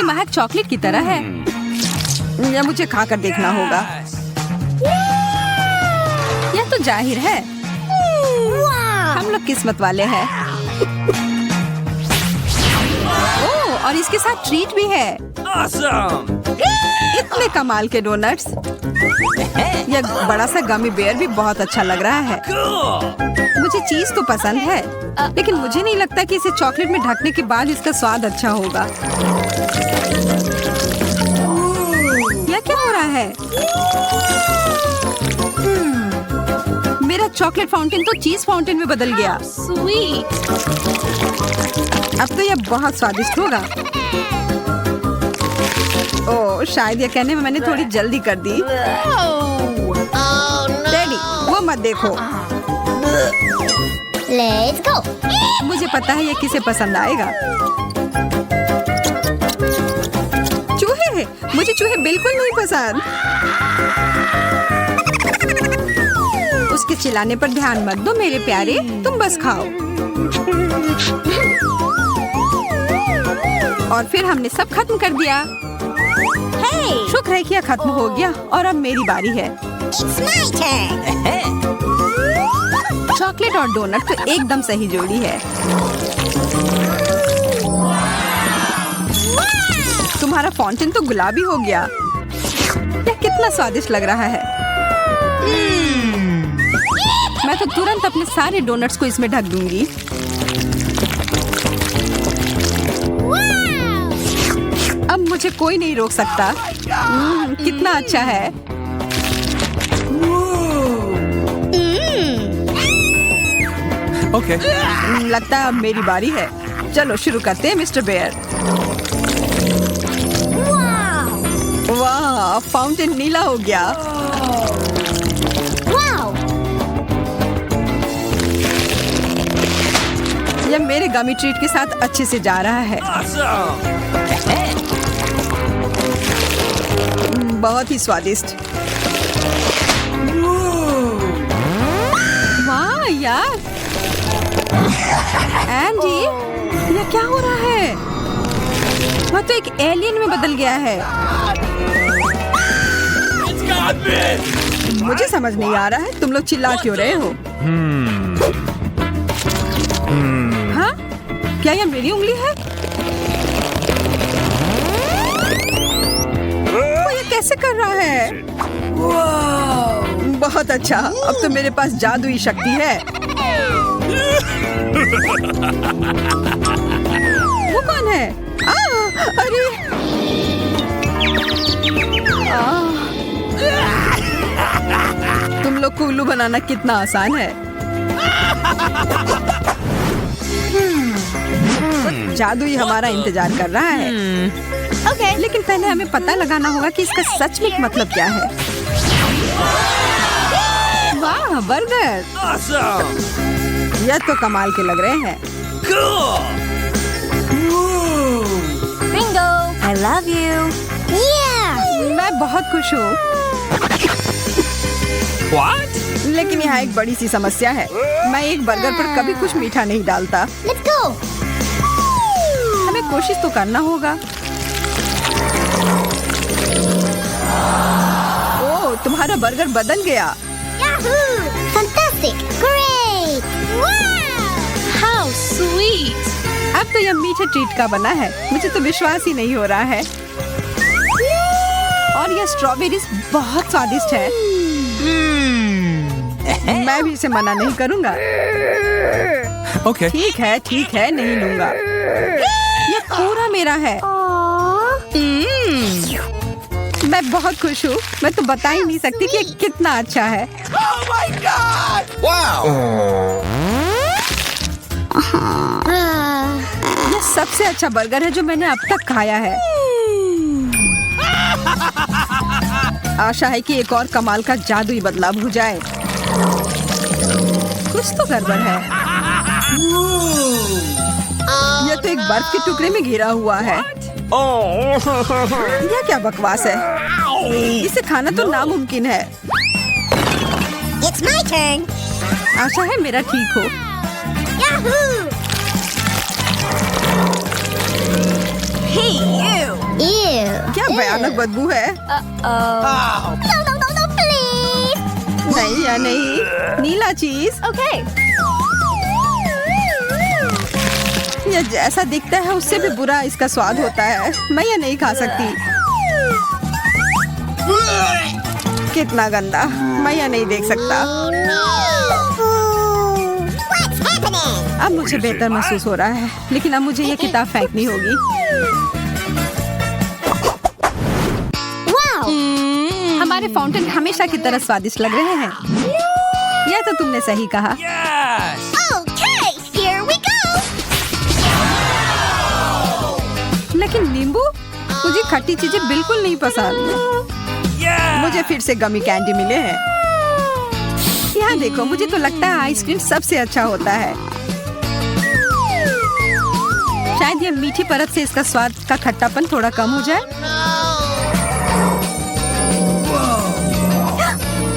इसकी महक चॉकलेट की तरह है। यह मुझे खाकर देखना होगा। यह तो जाहिर है हम लोग किस्मत वाले हैं। ओह, और इसके साथ ट्रीट भी है। इतने कमाल के डोनट्स। यह बड़ा सा गमी बेयर भी बहुत अच्छा लग रहा है। मुझे चीज तो पसंद है, लेकिन मुझे नहीं लगता कि इसे चॉकलेट में ढकने के बाद इसका स्वाद अच्छा होगा। यह क्या हो रहा है? मेरा चॉकलेट फाउंटेन तो चीज फाउंटेन में बदल गया। स्वीट। अब तो यह बहुत स्वादिष्ट होगा। ओह, शायद यह कहने में मैंने थोड़ी जल्दी कर दी। डैडी, वो मत देखो। Let's go. मुझे पता है ये किसे पसंद आएगा। चूहे हैं। मुझे चूहे बिल्कुल नहीं पसंद। उसके चिल्लाने पर ध्यान मत दो मेरे प्यारे, तुम बस खाओ। और फिर हमने सब खत्म कर दिया। शुक्र है कि यह खत्म हो गया और अब मेरी बारी है। It's my turn. चॉकलेट और डोनट तो एकदम सही जोड़ी है। तुम्हारा फाउंटेन तो गुलाबी हो गया। यह कितना स्वादिष्ट लग रहा है। मैं तो तुरंत अपने सारे डोनट्स को इसमें ढक दूंगी। अब मुझे कोई नहीं रोक सकता। कितना अच्छा है। Okay. लगता है अब मेरी बारी है। चलो शुरू करते हैं मिस्टर बेयर। वाह, फाउंटेन नीला हो गया। Wow. यह मेरे गमी ट्रीट के साथ अच्छे से जा रहा है। बहुत ही स्वादिष्ट। वाह यार, एंडी, यह क्या हो रहा है? वह तो एक एलियन में बदल गया है। मुझे समझ नहीं आ रहा है तुम लोग चिल्ला क्यों रहे हो? हाँ? क्या यह मेरी उंगली है? वो ये कैसे कर रहा है? बहुत अच्छा, अब तो मेरे पास जादुई शक्ति है। वो कौन है? अरे! तुम लोग को उल्लू बनाना कितना आसान है। जादुई हमारा इंतजार कर रहा है। Okay. लेकिन पहले हमें पता लगाना होगा कि इसका सच में मतलब क्या है। वाह, बर्गर! यह तो कमाल के लग रहे हैं। Bingo. I love you. Yeah. मैं बहुत खुश हूँ। What? लेकिन यहाँ एक बड़ी सी समस्या है। मैं एक बर्गर पर कभी कुछ मीठा नहीं डालता। Let's go. हमें कोशिश तो करना होगा। ओह, तुम्हारा बर्गर बदल गया। Yahoo! Fantastic. Great. Wow. How sweet! अब तो यह मीठे ट्रीट का बना है। मुझे तो विश्वास ही नहीं हो रहा है। और यह स्ट्रॉबेरीज बहुत स्वादिष्ट है। मैं भी इसे मना नहीं करूंगा। Okay. ठीक है, नहीं लूंगा। यह पूरा मेरा है। मैं बहुत खुश हूँ। मैं तो बता ही नहीं सकती कि ये कितना अच्छा है। यह सबसे अच्छा बर्गर है जो मैंने अब तक खाया है। आशा है कि एक और कमाल का जादुई बदलाव हो जाए। कुछ तो गड़बड़ है। यह तो एक बर्फ के टुकड़े में घिरा हुआ है। यह क्या बकवास है? इसे खाना तो नामुमकिन है। It's my turn. आशा है मेरा ठीक हो। Yahoo! Hey you! क्या भयानक बदबू है। No, no, no, no, please. नहीं या नहीं, नीला चीज। Okay. ये जैसा दिखता है उससे भी बुरा इसका स्वाद होता है। मैं ये नहीं खा सकती। कितना गंदा, मैं ये नहीं देख सकता। What's happening? अब मुझे बेहतर महसूस हो रहा है, लेकिन अब मुझे ये किताब फेंकनी होगी। Wow. हमारे फाउंटेन हमेशा की तरह स्वादिष्ट लग रहे हैं। यह तो तुमने सही कहा। Yes! Okay, here we go. लेकिन नींबू, मुझे खट्टी चीजें बिल्कुल नहीं पसंद। Yeah! मुझे फिर से गमी कैंडी मिले हैं। यहाँ देखो, मुझे तो लगता है आइसक्रीम सबसे अच्छा होता है। शायद ये मीठी परत से इसका स्वाद का खट्टापन थोड़ा कम हो जाए।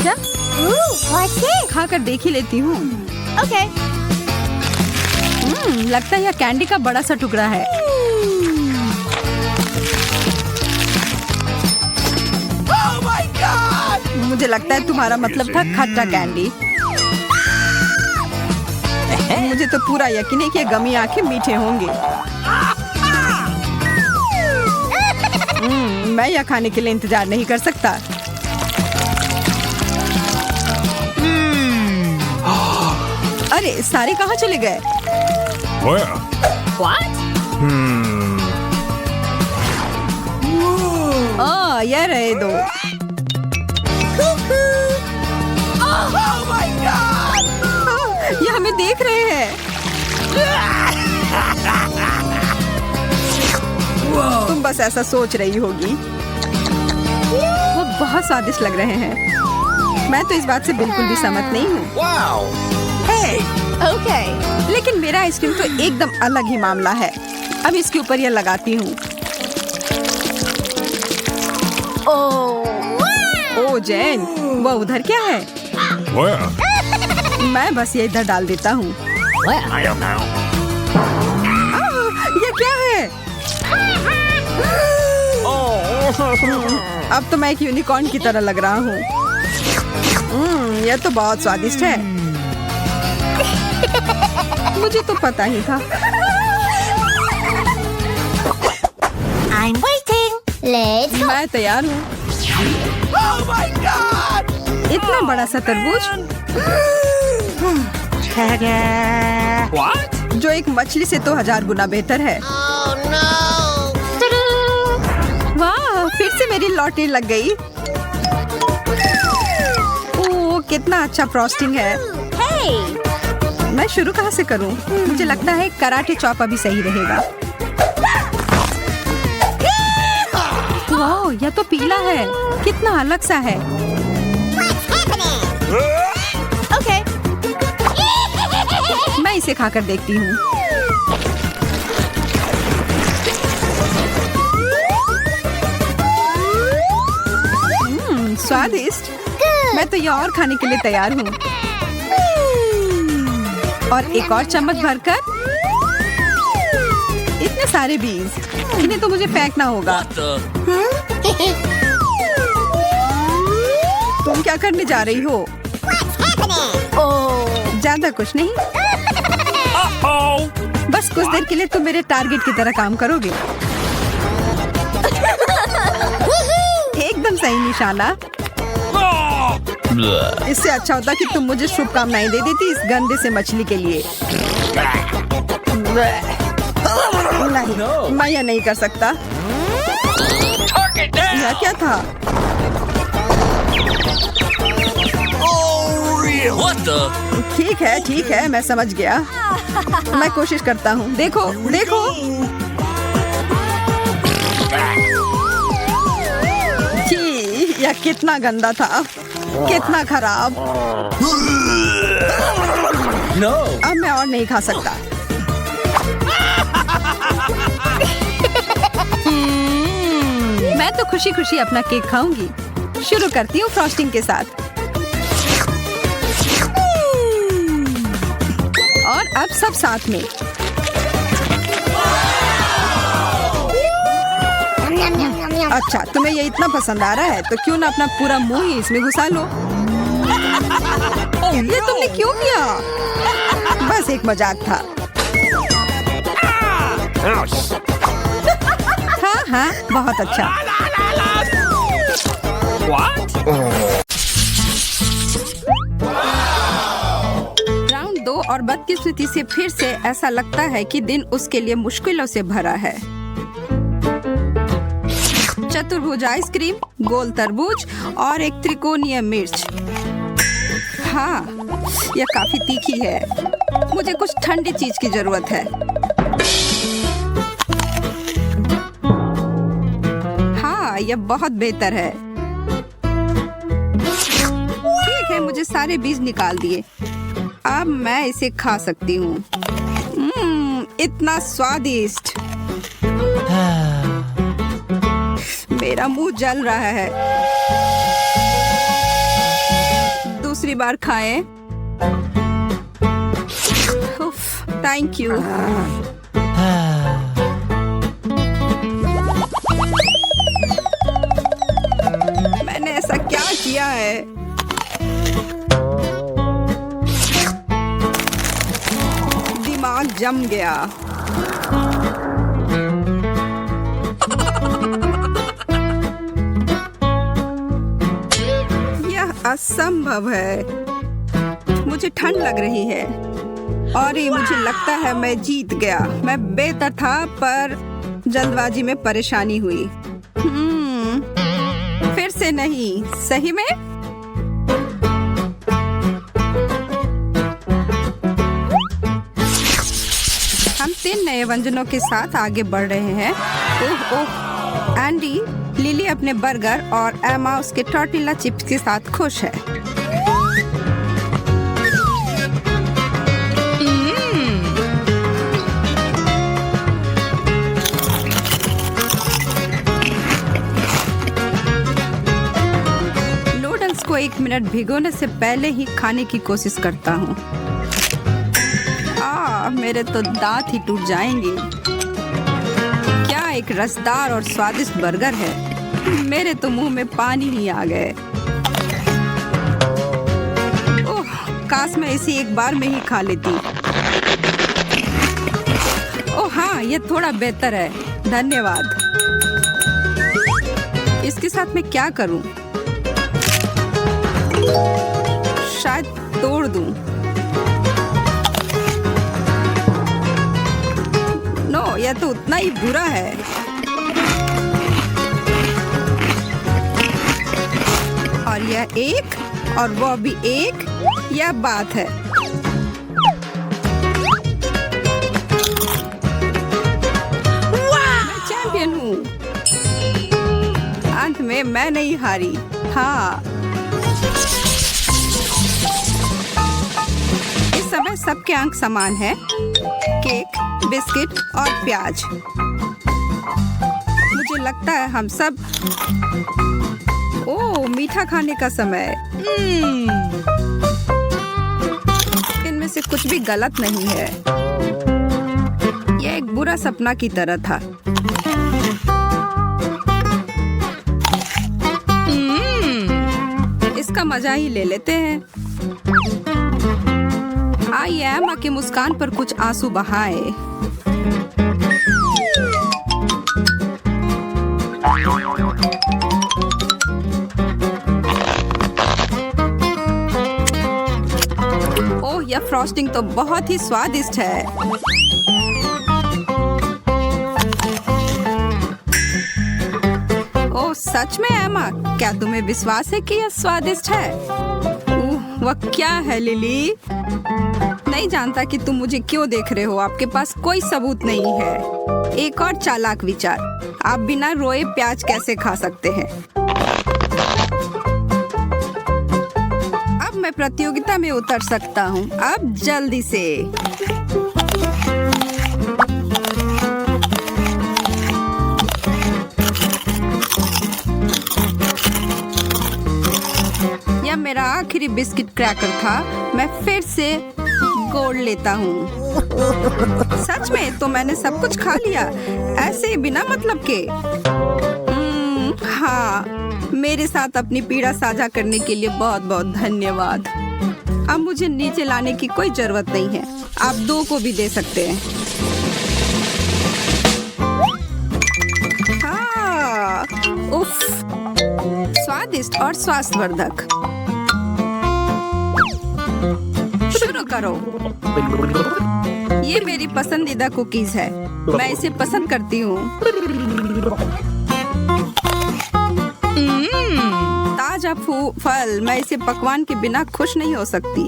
क्या? Ooh, what's this? खाकर देख ही लेती हूँ। Okay. लगता है यह कैंडी का बड़ा सा टुकड़ा है। Oh my God! मुझे लगता है तुम्हारा मतलब था खट्टा कैंडी। मुझे तो पूरा यकीन है कि ये गमी आंखें मीठे होंगे। मैं यह खाने के लिए इंतजार नहीं कर सकता। अरे सारे कहाँ चले गए? Where? What? यह रहे दो। Oh my God! ये हमें देख रहे हैं। तुम बस ऐसा सोच रही होगी। वो बहुत स्वादिष्ट लग रहे हैं। मैं तो इस बात से बिल्कुल भी सहमत नहीं हूँ। Wow! Hey! Okay. लेकिन मेरा आइसक्रीम तो एकदम अलग ही मामला है। अब इसके ऊपर यह लगाती हूँ। ओ जैन, वो उधर क्या है? Where? मैं बस ये इधर डाल देता हूँ। I don't know. ये क्या है? अब तो मैं एक यूनिकॉर्न की तरह लग रहा हूँ। यह तो बहुत स्वादिष्ट है। मुझे तो पता ही था। I'm waiting. Let's go. मैं तैयार हूँ। Oh my God! इतना बड़ा सा तरबूज What? जो एक मछली से तो 1000 गुना बेहतर है। Oh no. वाह, फिर से मेरी लॉटरी लग गई। ओह, कितना अच्छा फ्रॉस्टिंग है। Hey. मैं शुरू कहाँ से करूँ? मुझे लगता है कराटे चॉप अभी सही रहेगा। वाह, यह तो पीला है। कितना अलग सा है। What's happening? Okay. मैं इसे खाकर देखती हूँ। स्वादिष्ट। मैं तो ये और खाने के लिए तैयार हूँ। और एक और चम्मच भरकर। इतने सारे बीज, इन्हें तो मुझे फेंकना होगा। तुम क्या करने जा रही हो? What's happening? ज्यादा कुछ नहीं, Uh-oh! बस कुछ देर के लिए तुम मेरे टारगेट की तरह काम करोगे। एकदम सही निशाना। Oh! इससे अच्छा होता कि तुम मुझे शुभकामनाएं दे देती इस गंदे से मछली के लिए। नहीं, मैं यह नहीं कर सकता। Target down! यह क्या था? Oh, real! What the? ठीक है, मैं समझ गया। मैं कोशिश करता हूँ। देखो, देखो। छी, यह कितना गंदा था, कितना खराब। No! अब मैं और नहीं खा सकता। मैं तो खुशी खुशी अपना केक खाऊंगी। शुरू करती हूँ फ्रॉस्टिंग के साथ। और अब सब साथ में। Yum, yum, yum, yum. अच्छा, तुम्हें ये इतना पसंद आ रहा है तो क्यों ना अपना पूरा मुंह ही इसमें घुसा लो। ये तुमने क्यों किया? बस एक मजाक था। हाँ हाँ, बहुत अच्छा। What? राउंड 2 और बदकिस्मती से फिर से ऐसा लगता है कि दिन उसके लिए मुश्किलों से भरा है। चतुर्भुज आइसक्रीम, गोल तरबूज और एक त्रिकोणीय मिर्च। हाँ, यह काफी तीखी है। मुझे कुछ ठंडी चीज की जरूरत है। हाँ, यह बहुत बेहतर है। ठीक है, मुझे सारे बीज निकाल दिए। अब मैं इसे खा सकती हूँ। इतना स्वादिष्ट। मेरा मुंह जल रहा है। दूसरी बार खाएं। Thank you. मैंने ऐसा क्या किया है? दिमाग जम गया। असंभव है। मुझे ठंड लग रही है और ये मुझे लगता है मैं जीत गया। मैं बेहतर था पर जल्दबाजी में परेशानी हुई। फिर से नहीं। सही में? हम 3 नए व्यंजनों के साथ आगे बढ़ रहे हैं। ओह ओह, एंडी, लिली अपने बर्गर और एमा उसके टॉर्टिला चिप्स के साथ खुश है। नूडल्स को 1 मिनट भिगोने से पहले ही खाने की कोशिश करता हूँ। मेरे तो दांत ही टूट जाएंगे। क्या एक रसदार और स्वादिष्ट बर्गर है। मेरे तो मुंह में पानी ही आ गए। ओह, काश मैं इसे एक बार में ही खा लेती। ओह हाँ, ये थोड़ा बेहतर है। धन्यवाद। इसके साथ मैं क्या करूं? शायद तोड़ दूं। नो, यह तो उतना ही बुरा है। और यह एक और वो भी एक, यह बात है। मैं चैंपियन हूँ। अंत में मैं नहीं हारी। हाँ, इस समय सबके अंक समान है। केक, बिस्किट और प्याज। मुझे लगता है हम सब। ओह, मीठा खाने का समय। इनमें से कुछ भी गलत नहीं है। यह एक बुरा सपना की तरह था। इसका मजा ही ले लेते हैं। आई एमा की मुस्कान पर कुछ आंसू बहाए। ओह, यह फ्रॉस्टिंग तो बहुत ही स्वादिष्ट है। ओह, सच में एमा, क्या तुम्हें विश्वास है कि यह स्वादिष्ट है? वह क्या है लिली? नहीं जानता कि तुम मुझे क्यों देख रहे हो। आपके पास कोई सबूत नहीं है। एक और चालाक विचार, आप बिना रोए प्याज कैसे खा सकते हैं? अब मैं प्रतियोगिता में उतर सकता हूँ। अब जल्दी से। यह मेरा आखिरी बिस्किट क्रैकर था। मैं फिर से गोल लेता हूँ। सच में तो मैंने सब कुछ खा लिया, ऐसे बिना मतलब के। हाँ, मेरे साथ अपनी पीड़ा साझा करने के लिए बहुत बहुत धन्यवाद। अब मुझे नीचे लाने की कोई जरूरत नहीं है। आप 2 को भी दे सकते हैं। हाँ, उफ, स्वादिष्ट और स्वास्थ्यवर्धक। शुरू करो। ये मेरी पसंदीदा कुकीज है। मैं इसे पसंद करती हूँ। ताजा फल, मैं इसे पकवान के बिना खुश नहीं हो सकती।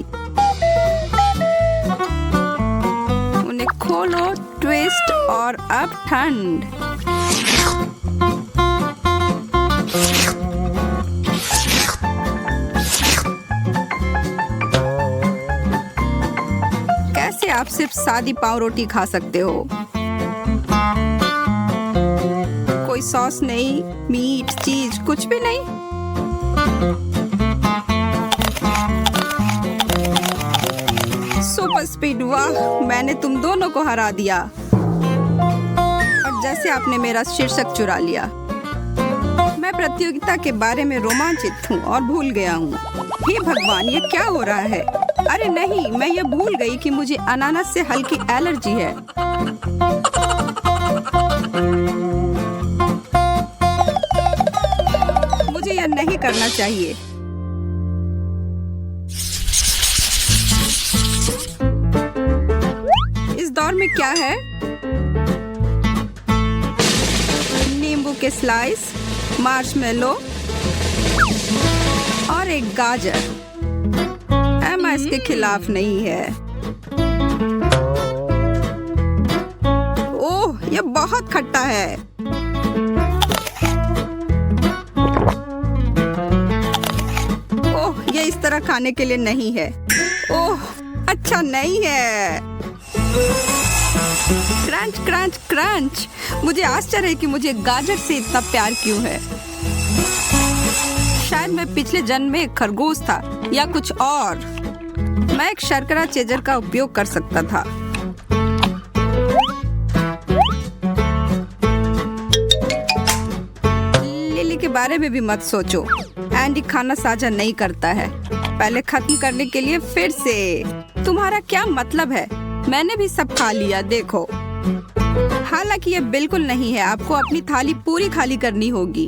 उन्हें खोलो, ट्विस्ट और अब ठंड। कैसे आप सिर्फ सादी पाव रोटी खा सकते हो? कोई सॉस नहीं, मीट, चीज कुछ भी नहीं। सुपर स्पीड, वाह, मैंने तुम दोनों को हरा दिया। और जैसे आपने मेरा शीर्षक चुरा लिया। मैं प्रतियोगिता के बारे में रोमांचित हूँ और भूल गया हूँ। हे भगवान, ये क्या हो रहा है? अरे नहीं, मैं ये भूल गई कि मुझे अनानास से हल्की एलर्जी है। मुझे यह नहीं करना चाहिए। इस दौर में क्या है? नींबू के स्लाइस, मार्शमेलो और एक गाजर। एमा इसके खिलाफ नहीं है। ओह, ये बहुत खट्टा है। ओह, ये इस तरह खाने के लिए नहीं है। ओह, अच्छा नहीं है। Crunch crunch crunch. मुझे आश्चर्य है कि मुझे गाजर से इतना प्यार क्यों है। शायद मैं पिछले जन्म में एक खरगोश था या कुछ और। मैं एक शर्करा चेजर का उपयोग कर सकता था। लिली के बारे में भी मत सोचो। एंडी खाना साझा नहीं करता है। पहले खत्म करने के लिए फिर से। तुम्हारा क्या मतलब है? मैंने भी सब खा लिया, देखो। हालांकि ये बिल्कुल नहीं है। आपको अपनी थाली पूरी खाली करनी होगी।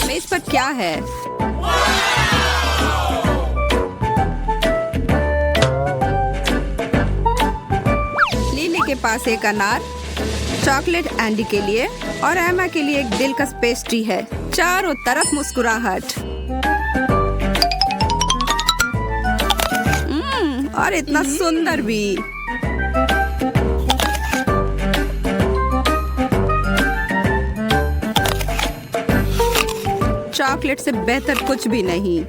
मेज पर क्या है? लिली के पास एक अनार, चॉकलेट एंडी के लिए और एमा के लिए एक दिलकश पेस्ट्री है। चारों तरफ मुस्कुराहट। और इतना सुंदर भी। चॉकलेट से बेहतर कुछ भी नहीं।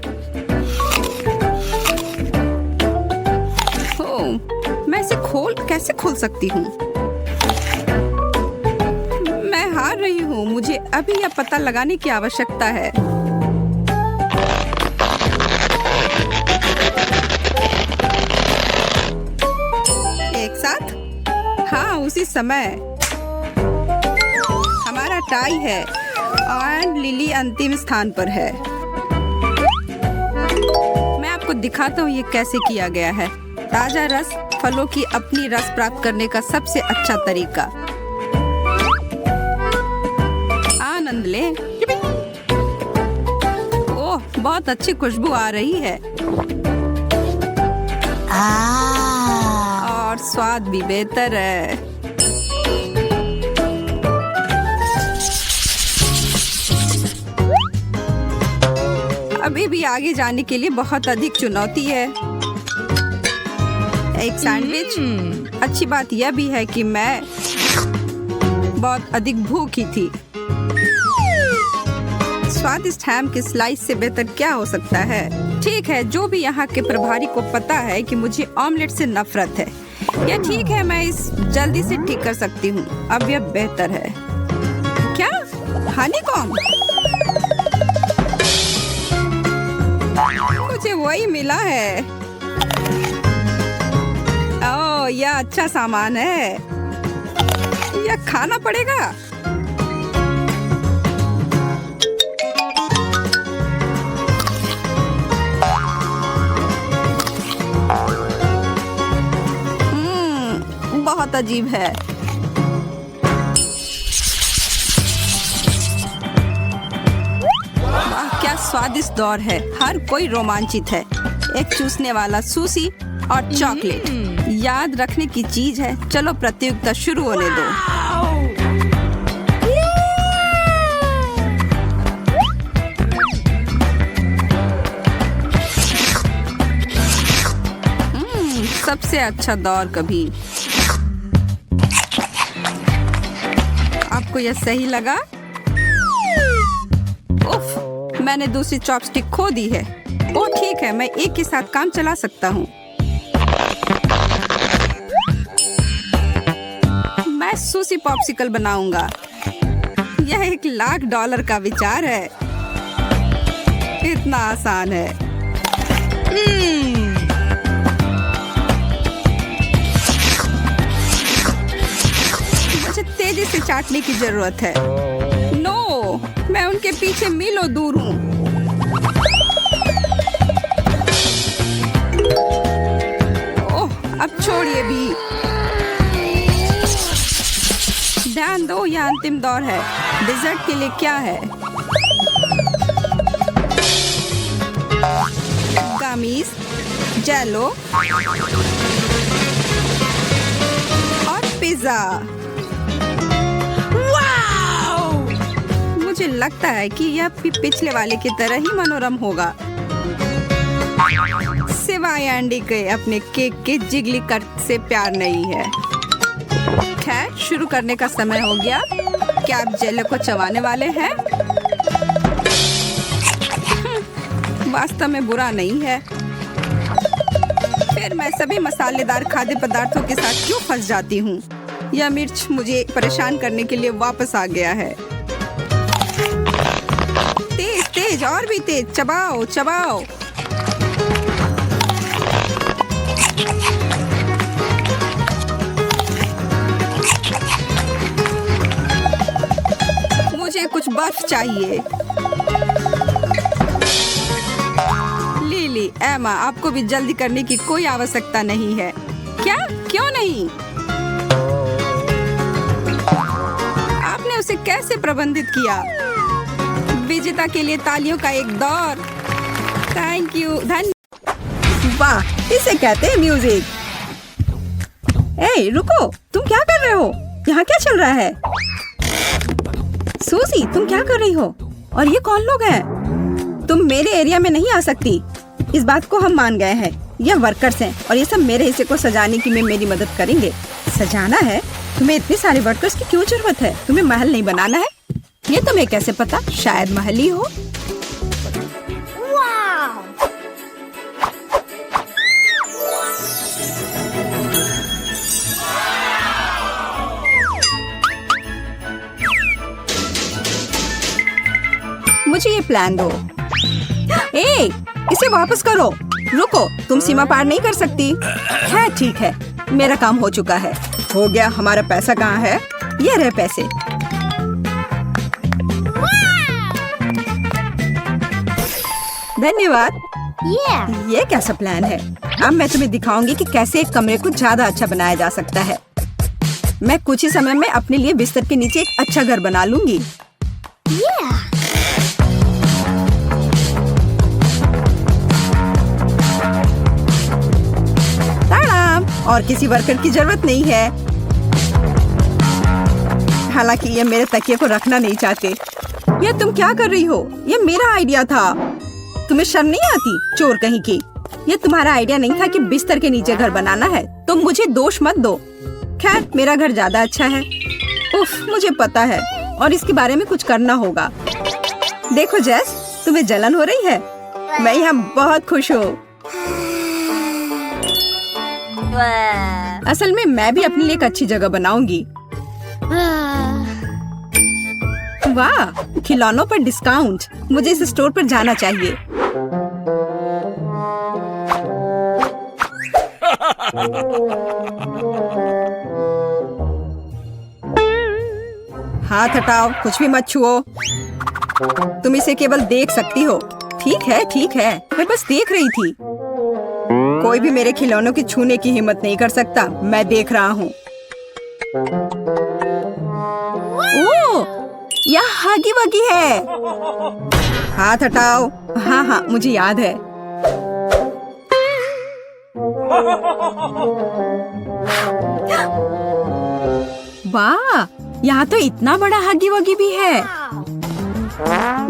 मैं इसे कैसे खोल सकती हूँ? मैं हार रही हूँ। मुझे अभी यह पता लगाने की आवश्यकता है। एक साथ? हाँ, उसी समय। हमारा टाई है और लिली अंतिम स्थान पर है। मैं आपको दिखाता हूँ ये कैसे किया गया है। ताजा रस फलों की अपनी रस प्राप्त करने का सबसे अच्छा तरीका। आनंद ले। ओह, बहुत अच्छी खुशबू आ रही है। और स्वाद भी बेहतर है। अभी भी आगे जाने के लिए बहुत अधिक चुनौती है। एक सैंडविच। अच्छी बात यह भी है कि मैं बहुत अधिक भूखी थी। स्वादिष्ट हैम के स्लाइस से बेहतर क्या हो सकता है? ठीक है, जो भी यहाँ के प्रभारी को पता है कि मुझे ऑमलेट से नफरत है। यह ठीक है, मैं इस जल्दी से ठीक कर सकती हूँ। अब यह बेहतर है। क्या? हनीकॉम्ब? मुझे वही मिला है। ओह, यह अच्छा सामान है। यह खाना पड़ेगा। बहुत अजीब है। वाह, क्या स्वादिष्ट दौर है। हर कोई रोमांचित है। एक चूसने वाला सूसी और चॉकलेट याद रखने की चीज है। चलो प्रतियोगिता शुरू होने दो। सबसे अच्छा दौर कभी। आपको यह सही लगा? उफ, मैंने दूसरी चॉपस्टिक खो दी है। ओह ठीक है, मैं एक के साथ काम चला सकता हूँ। मैं सूसी पॉप्सिकल बनाऊंगा। यह $1,00,000 का विचार है। इतना आसान है। मुझे तेजी से चाटने की जरूरत है। नो, मैं उनके पीछे मीलों दूर हूँ। ओह, अब छोड़िए भी। ध्यान दो, यह अंतिम दौर है। डिजर्ट के लिए क्या है? गमीज, जेलो और पिज्जा। मुझे लगता है कि यह भी पिछले वाले की तरह ही मनोरम होगा, सिवाय एंडी के अपने केक के जिगली कट से प्यार नहीं है। खैर, शुरू करने का समय हो गया। क्या आप जेलो को चबाने वाले हैं? वास्तव में बुरा नहीं है। फिर मैं सभी मसालेदार खाद्य पदार्थों के साथ क्यों फंस जाती हूँ? यह मिर्च मुझे परेशान करने के लिए वापस आ गया है। तेज तेज, और भी तेज। चबाओ चबाओ। मुझे कुछ बर्फ चाहिए। लिली, एमा, आपको भी जल्दी करने की कोई आवश्यकता नहीं है। क्या? क्यों नहीं? आपने उसे कैसे प्रबंधित किया? विजेता के लिए तालियों का एक दौर। थैंक यू, धन्यवाद। वाह, इसे कहते हैं म्यूजिक। ए, रुको, तुम क्या कर रहे हो? यहाँ क्या चल रहा है? सूसी, तुम क्या कर रही हो? और ये कौन लोग हैं? तुम मेरे एरिया में नहीं आ सकती। इस बात को हम मान गए हैं। ये वर्कर्स हैं और ये सब मेरे हिस्से को सजाने की में मेरी मदद करेंगे। सजाना है? तुम्हें इतने सारे वर्कर्स की क्यों जरूरत है? तुम्हें महल नहीं बनाना है? ये तुम्हें कैसे पता? शायद महल ही हो। मुझे ये प्लान दो। ए, इसे वापस करो। रुको, तुम सीमा पार नहीं कर सकती। है, ठीक है, मेरा काम हो चुका है। हो गया। हमारा पैसा कहाँ है? ये रहे पैसे। धन्यवाद। ये कैसा प्लान है? अब मैं तुम्हें दिखाऊंगी कि कैसे एक कमरे को ज्यादा अच्छा बनाया जा सकता है। मैं कुछ ही समय में अपने लिए बिस्तर के नीचे एक अच्छा घर बना लूंगी। और किसी वर्कर की जरूरत नहीं है। हालांकि ये मेरे तकिए को रखना नहीं चाहते। ये तुम क्या कर रही हो? ये मेरा आइडिया था। तुम्हें शर्म नहीं आती, चोर कहीं की? ये तुम्हारा आइडिया नहीं था कि बिस्तर के नीचे घर बनाना है। तुम मुझे दोष मत दो। खैर, मेरा घर ज्यादा अच्छा है। उफ, मुझे पता है और इसके बारे में कुछ करना होगा। देखो जेस, तुम्हें जलन हो रही है? मैं यहाँ बहुत खुश हूँ। असल में मैं भी अपने लिए एक अच्छी जगह बनाऊंगी। वाह, खिलौनों पर डिस्काउंट। मुझे इस स्टोर पर जाना चाहिए। हाथ हटाओ, कुछ भी मत छुओ। तुम इसे केवल देख सकती हो। ठीक है, मैं बस देख रही थी। कोई भी मेरे खिलौनों की छूने की हिम्मत नहीं कर सकता। मैं देख रहा हूँ। ओह, यह हगी वगी है। हाथ हटाओ। हाँ, मुझे याद है। वाह, यहाँ तो इतना बड़ा हगी वगी भी है।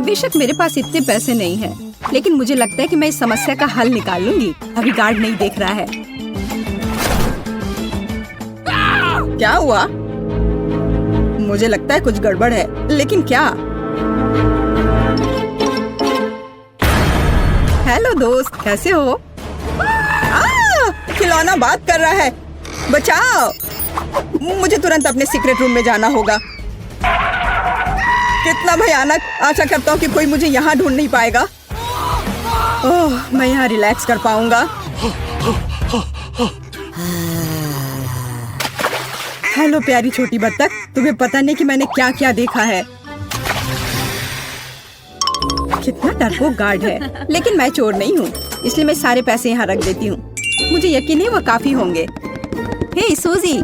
बेशक मेरे पास इतने पैसे नहीं हैं, लेकिन मुझे लगता है कि मैं इस समस्या का हल निकाल लूंगी। अभी गार्ड नहीं देख रहा है। क्या हुआ? मुझे लगता है कुछ गड़बड़ है, लेकिन क्या? हेलो दोस्त, कैसे हो? खिलौना बात कर रहा है। बचाओ! मुझे तुरंत अपने सीक्रेट रूम में जाना होगा। कितना भयानक! आशा करता हूँ कि कोई मुझे यहाँ ढूंढ नहीं पाएगा। ओह, मैं यहाँ रिलैक्स कर पाऊंगा। हेलो प्यारी छोटी बत्तख, तुम्हें पता नहीं कि मैंने क्या क्या देखा है। कितना डरपोक गार्ड है, लेकिन मैं चोर नहीं हूँ, इसलिए मैं सारे पैसे यहाँ रख देती हूँ। मुझे यकीन है वो काफी होंगे। हे सूजी,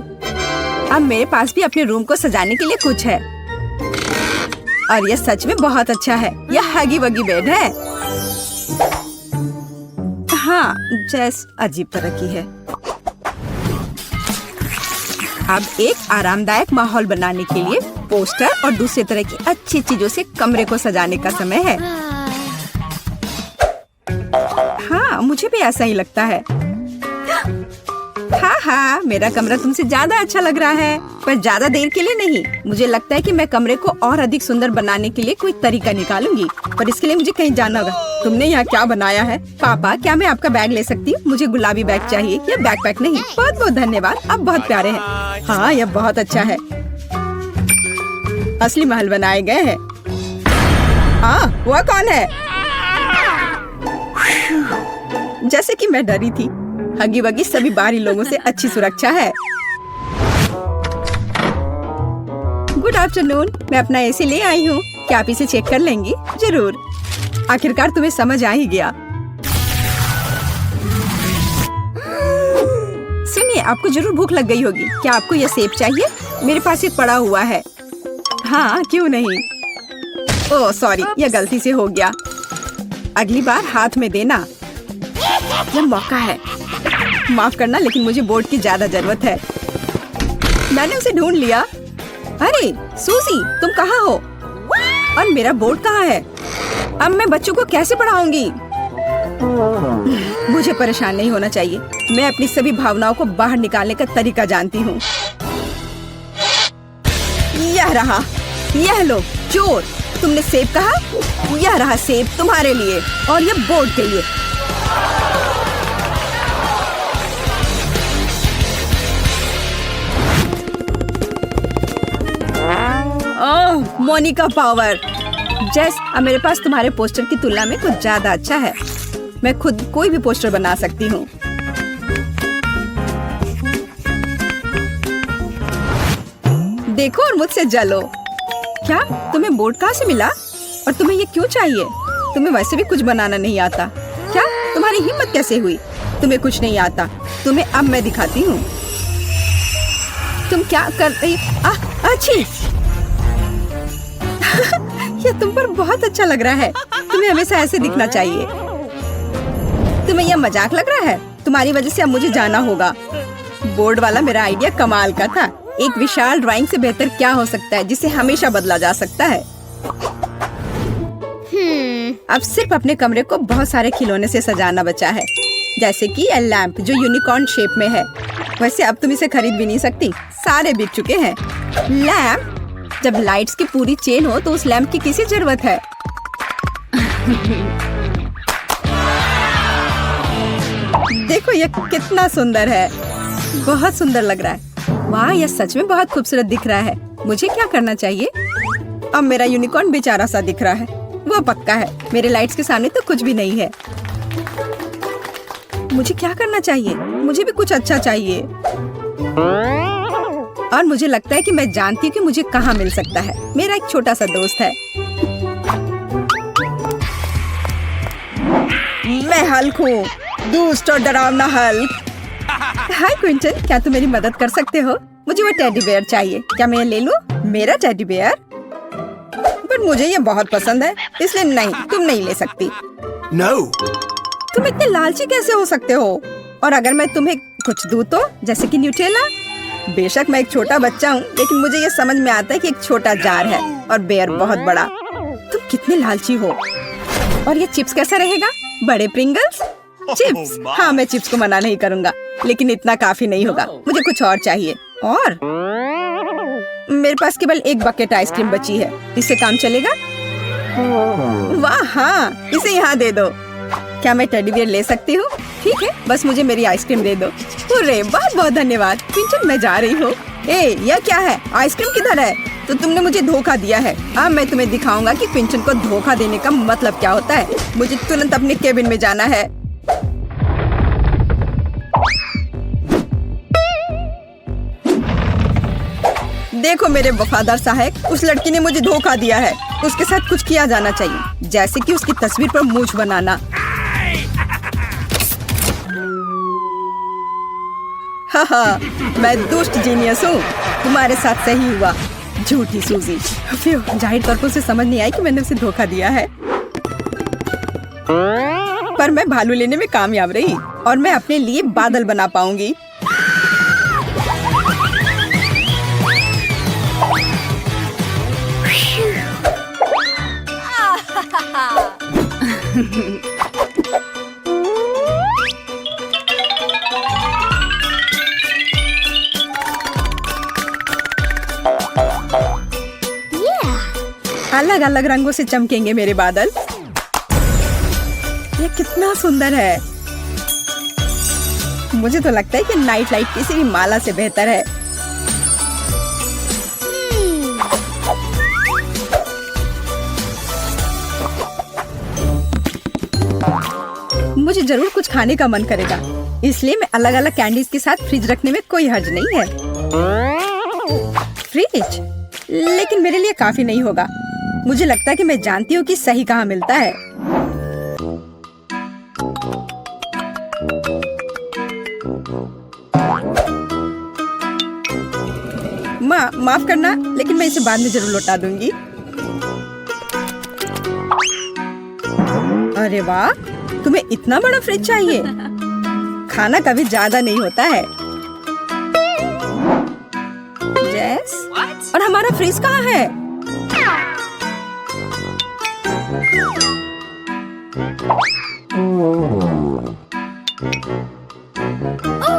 अब मेरे पास भी अपने रूम को सजाने के लिए कुछ है, और यह सच में बहुत अच्छा है। यह हगी वगी बेड है। हाँ, जैस अजीब तरह की है। अब एक आरामदायक माहौल बनाने के लिए पोस्टर और दूसरे तरह की अच्छी चीजों से कमरे को सजाने का समय है। हाँ, मुझे भी ऐसा ही लगता है। हाँ, मेरा कमरा तुमसे ज्यादा अच्छा लग रहा है, पर ज्यादा देर के लिए नहीं। मुझे लगता है कि मैं कमरे को और अधिक सुंदर बनाने के लिए कोई तरीका निकालूंगी, पर इसके लिए मुझे कहीं जाना होगा। तुमने यहाँ क्या बनाया है? पापा, क्या मैं आपका बैग ले सकती हूँ? मुझे गुलाबी बैग चाहिए, या बैकपैक नहीं। बहुत बहुत धन्यवाद, आप बहुत प्यारे हैं। हाँ, यह बहुत अच्छा है। असली महल बनाए गए हैं। हाँ, वह कौन है? जैसे कि मैं डरी थी, हगी वगी सभी बाहरी लोगों से अच्छी सुरक्षा है। गुड आफ्टरनून, मैं अपना एसी ले आई हूँ। क्या आप इसे चेक कर लेंगी? जरूर। आखिरकार तुम्हें समझ आ ही गया। सुनिए, आपको जरूर भूख लग गई होगी। क्या आपको यह सेब चाहिए? मेरे पास एक पड़ा हुआ है। हाँ, क्यों नहीं। ओह सॉरी, यह गलती से हो गया। अगली बार हाथ में देना। यह मौका है। माफ करना, लेकिन मुझे बोर्ड की ज्यादा जरूरत है। मैंने उसे ढूंढ लिया। अरे सूजी, तुम कहाँ हो? और मेरा बोर्ड कहाँ है? अब मैं बच्चों को कैसे पढ़ाऊंगी? मुझे परेशान नहीं होना चाहिए। मैं अपनी सभी भावनाओं को बाहर निकालने का तरीका जानती हूँ। यह रहा। यह लो चोर, तुमने सेब कहा? यह रहा सेब तुम्हारे लिए, और यह बोर्ड के लिए। ओह, मोनिका पावर। जेस, अब मेरे पास तुम्हारे पोस्टर की तुलना में कुछ ज्यादा अच्छा है। मैं खुद कोई भी पोस्टर बना सकती हूँ। देखो और मुझसे जलो। क्या तुम्हें बोर्ड कहाँ से मिला? और तुम्हें ये क्यों चाहिए? तुम्हें वैसे भी कुछ बनाना नहीं आता। क्या तुम्हारी हिम्मत कैसे हुई? तुम्हें कुछ नहीं आता। तुम्हें अब मैं दिखाती हूँ। तुम क्या कर रही? अच्छी। यह तुम पर बहुत अच्छा लग रहा है। तुम्हें हमेशा ऐसे दिखना चाहिए। तुम्हें यह मजाक लग रहा है? तुम्हारी वजह से अब मुझे जाना होगा। बोर्ड वाला मेरा आइडिया कमाल का था। एक विशाल ड्राइंग से बेहतर क्या हो सकता है जिसे हमेशा बदला जा सकता है। अब सिर्फ अपने कमरे को बहुत सारे खिलौने से सजाना बचा है, जैसे कि यह लैंप जो यूनिकॉर्न शेप में है। वैसे अब तुम इसे खरीद भी नहीं सकती, सारे बिक चुके हैं। लैंप? जब लाइट्स की पूरी चेन हो तो उस लैंप की किसी जरूरत है? देखो यह कितना सुंदर है। बहुत सुंदर लग रहा है। वाह, यह सच में बहुत खूबसूरत दिख रहा है। मुझे क्या करना चाहिए? अब मेरा यूनिकॉर्न बेचारा सा दिख रहा है। वो पक्का है, मेरे लाइट्स के सामने तो कुछ भी नहीं है। मुझे क्या करना चाहिए? मुझे भी कुछ अच्छा चाहिए। और मुझे लगता है कि मैं जानती हूँ कि मुझे कहाँ मिल सकता है। मेरा एक छोटा सा दोस्त है। मैं हल्क हूँ, दुष्ट और डरावना हल्क। हाय क्विंटन, क्या तुम मेरी मदद कर सकते हो? मुझे वो टेडी बेयर चाहिए। क्या मैं ले लूं? मेरा टेडी बेयर? पर मुझे ये बहुत पसंद है, इसलिए नहीं, तुम नहीं ले सकती। No. तुम इतने लालची कैसे हो सकते हो? और अगर मैं तुम्हें कुछ दूं तो, जैसे कि न्यूटेला? बेशक मैं एक छोटा बच्चा हूँ, लेकिन मुझे ये समझ में आता है कि एक छोटा जार है और बेयर बहुत बड़ा। तुम कितने लालची हो। और ये चिप्स कैसा रहेगा? बड़े प्रिंगल्स? चिप्स? हाँ, मैं चिप्स को मना नहीं करूँगा, लेकिन इतना काफी नहीं होगा। मुझे कुछ और चाहिए। और मेरे पास केवल एक बकेट आइसक्रीम बची है। इससे काम चलेगा? वाह हाँ, इसे यहाँ दे दो। क्या मैं टेडी बियर ले सकती हूँ? ठीक है, बस मुझे मेरी आइसक्रीम दे दो। अरे बहुत बहुत धन्यवाद। क्विंटन, मैं जा रही हूँ। ए, यह क्या है? आइसक्रीम किधर है? तो तुमने मुझे धोखा दिया है। अब मैं तुम्हें दिखाऊंगा कि क्विंटन को धोखा देने का मतलब क्या होता है। मुझे तुरंत अपने केबिन में जाना है। देखो मेरे वफादार सहायक, उस लड़की ने मुझे धोखा दिया है। उसके साथ कुछ किया जाना चाहिए, जैसे कि उसकी तस्वीर पर मूंछ बनाना। हाँ, मैं दुष्ट जीनियस हूँ। तुम्हारे साथ सही हुआ, झूठी सूजी। जाहिर तौर पर उसे समझ नहीं आई कि मैंने उसे धोखा दिया है। पर मैं भालू लेने में कामयाब रही और मैं अपने लिए बादल बना पाऊंगी। अलग अलग रंगों से चमकेंगे मेरे बादल। ये कितना सुंदर है। मुझे तो लगता है कि नाइट लाइट किसी भी माला से बेहतर है। मुझे जरूर कुछ खाने का मन करेगा, इसलिए मैं अलग अलग कैंडीज के साथ फ्रिज रखने में कोई हर्ज नहीं है। फ्रिज? लेकिन मेरे लिए काफी नहीं होगा। मुझे लगता है कि मैं जानती हूँ कि सही कहाँ मिलता है। माफ करना, लेकिन मैं इसे बाद में जरूर लौटा दूंगी। अरे वाह, तुम्हें इतना बड़ा फ्रिज चाहिए? खाना कभी ज्यादा नहीं होता है। जैस? और हमारा फ्रिज कहाँ है?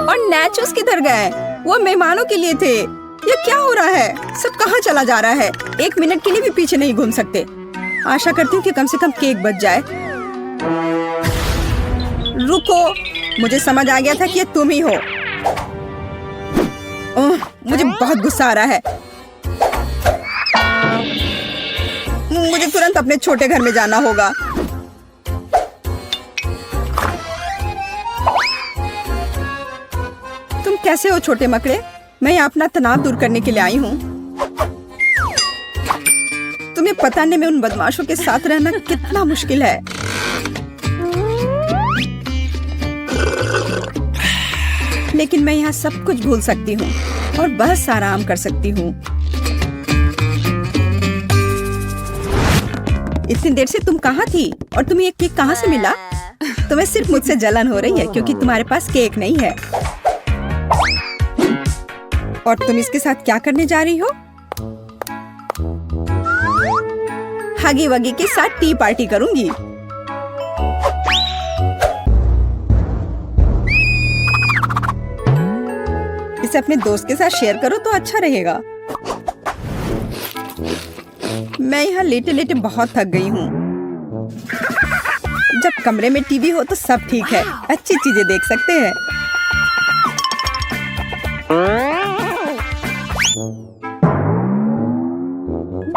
और नैचोस किधर गए? वो मेहमानों के लिए थे। ये क्या हो रहा है? सब कहाँ चला जा रहा है? एक मिनट के लिए भी पीछे नहीं घूम सकते। आशा करती हूँ कि कम से कम केक बच जाए। रुको, मुझे समझ आ गया था कि ये तुम ही हो। मुझे बहुत गुस्सा आ रहा है। मुझे तुरंत अपने छोटे घर में जाना होगा। तुम कैसे हो छोटे मकड़े? मैं यहाँ अपना तनाव दूर करने के लिए आई हूँ। तुम्हें पता नहीं मैं उन बदमाशों के साथ रहना कितना मुश्किल है। लेकिन मैं यहाँ सब कुछ भूल सकती हूँ और बस आराम कर सकती हूँ। इतनी देर से तुम कहाँ थी? और तुम्हें ये केक कहाँ से मिला? तुम्हें सिर्फ मुझसे जलन हो रही है क्योंकि तुम्हारे पास केक नहीं है। और तुम इसके साथ क्या करने जा रही हो? हगी वगी के साथ टी पार्टी करूंगी। इसे अपने दोस्त के साथ शेयर करो तो अच्छा रहेगा। मैं यहाँ लेटे लेटे बहुत थक गई हूँ। जब कमरे में टीवी हो तो सब ठीक है, अच्छी चीजें देख सकते हैं।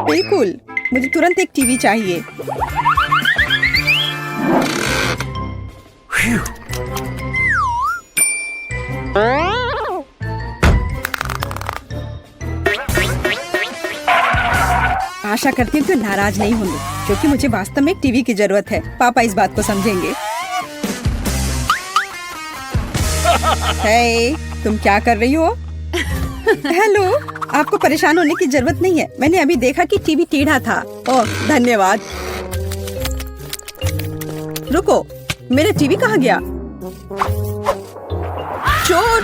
बिल्कुल, मुझे तुरंत एक टीवी चाहिए। आशा करती हूँ कि नाराज नहीं होंगे, क्योंकि मुझे वास्तव में एक टीवी की जरूरत है। पापा इस बात को समझेंगे। हे, तुम क्या कर रही हो? हेलो, आपको परेशान होने की जरूरत नहीं है। मैंने अभी देखा कि टीवी टेढ़ा था। ओह, धन्यवाद। रुको, मेरा टीवी कहाँ गया? चोर,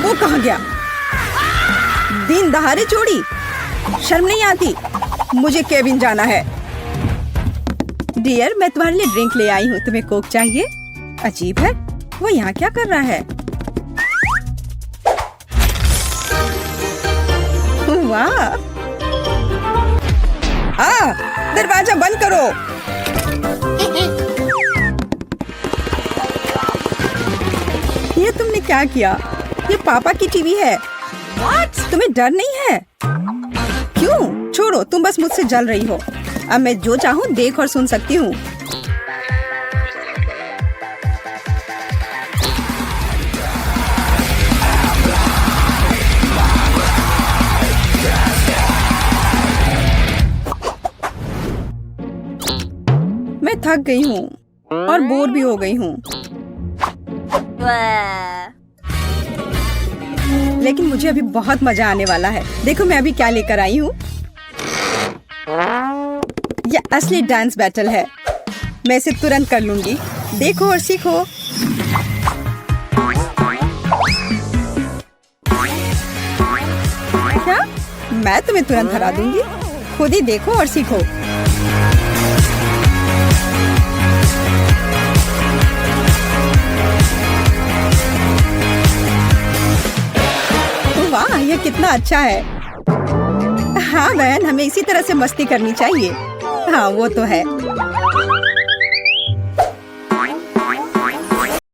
वो कहाँ गया? दिन दहाड़े चोरी, शर्म नहीं आती? मुझे केबिन जाना है। डियर, मैं तुम्हारे लिए ड्रिंक ले आई हूँ। तुम्हें कोक चाहिए? अजीब है, वो यहाँ क्या कर रहा है? वाह! दरवाजा बंद करो। ये तुमने क्या किया? ये पापा की टीवी है। तुम्हें डर नहीं है? क्यों? छोड़ो, तुम बस मुझसे जल रही हो। अब मैं जो चाहूँ देख और सुन सकती हूँ। मैं थक गई हूँ और बोर भी हो गई हूँ, लेकिन मुझे अभी बहुत मजा आने वाला है। देखो मैं अभी क्या लेकर आई हूँ। यह असली डांस बैटल है। मैं इसे तुरंत कर लूंगी। देखो और सीखो। क्या? मैं तुम्हें तुरंत हरा दूंगी। खुद ही देखो और सीखो। वाह, ये कितना अच्छा है। हाँ बहन, हमें इसी तरह से मस्ती करनी चाहिए। हाँ वो तो है।